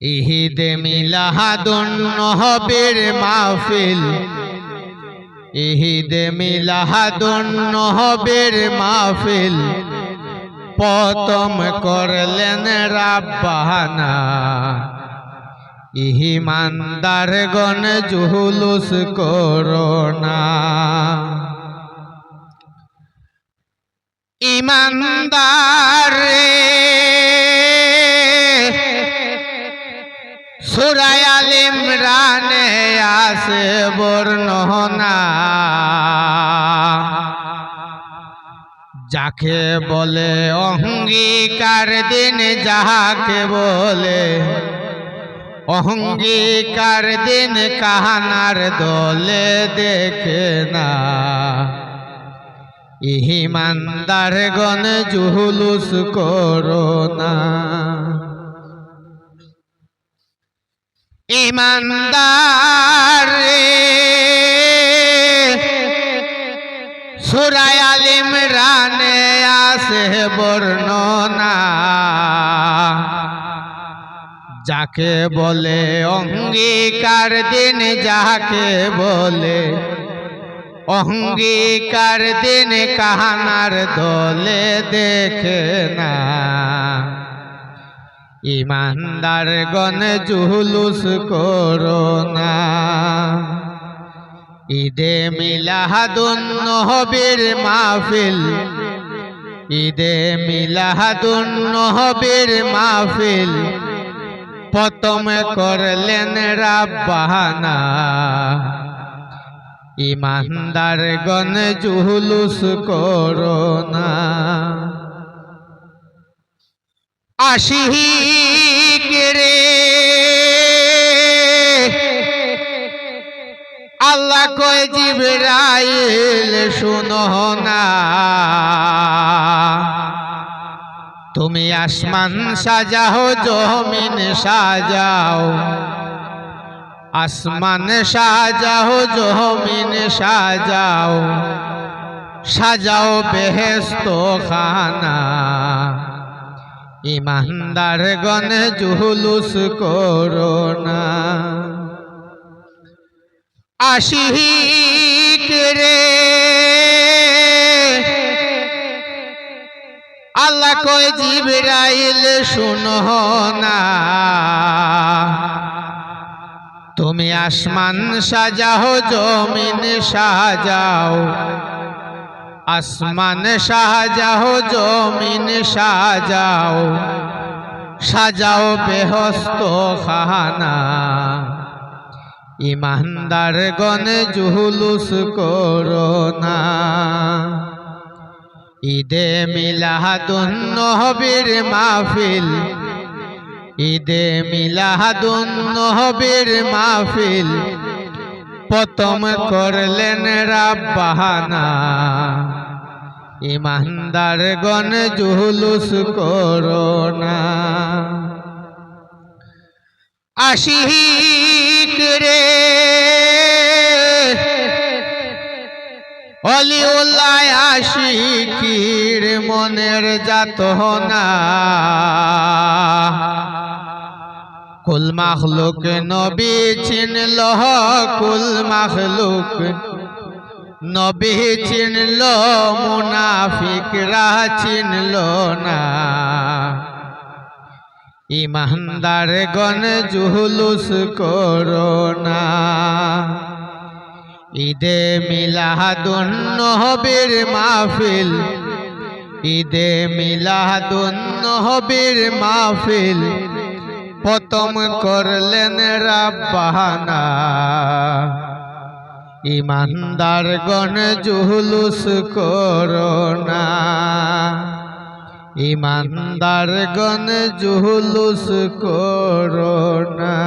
ঈদে মিলাদুন নবীর মাহফিল, ঈদে মিলাদুন নবীর মাহফিল প্রথম করলেন রাব্বানা। ঈমানদারগণ জুলুস করোনা। ঈমানদার সূরা আল ইমরানে আছে বর্ণনা, যাকে বলে অঙ্গীকার দিন, যাকে বলে অঙ্গীকার দিন কাহানার দলে দেখে না। ঈমানদারগণ জুলুস করোনা। ঈমানদার সূরা আল ইমরানে আছে বর্ণনা, যাকে বলে অঙ্গীকার দিন, যাকে বলে অঙ্গীকার দিন কাহানার দলে দেখে না। ঈমানদারগণ জুলুস করোনা। ঈদে মিলাদুন নবীর মাহফিল, ঈদে মিলাদুন নবীর মাহফিল প্রথম করলেন রাব্বানা। ঈমানদারগণ জুলুস করোনা। আশিক রে আল্লাহ কয় জিবরাইল শুনো না, তুমি আসমান সাজাও জমিন সাজাও, আসমান সাজাও জমিন সাজাও, সাজাও বেহেশত খানা। ঈমানদারগণ জুলুস করোনা। আশিক রে আল্লাহ কয় জিবরাইল শুনো না, তুমি আসমান সাজাও জমিন সাজাও, আসমান সাজাও জমিন সাজাও, সাজাও বেহেশত খানা। ঈমানদারগণ জুলুস করোনা। ঈদে মিলাদুন নবীর মাহফিল, ঈদে মিলাদুন নবীর মাহফিল প্রথম করলেন রাব্বানা। ঈমানদারগণ জুলুস করোনা। আশিক রে অলিউল্লাহ আশিকির মনের যাতনা, কুল মাখলুক নবী চিনল, কুল মাখলুক নবী চিনল, মুনাফিকরা চিনল না। ঈমানদারগণ জুলুস করোনা। ঈদে মিলাদুন নবীর মাহফিল, ঈদে মিলাদুন নবীর মাহফিল প্রথম করলেন রাব্বানা। ঈমানদারগণ জুলুস করোনা। ঈমানদারগণ জুলুস করোনা।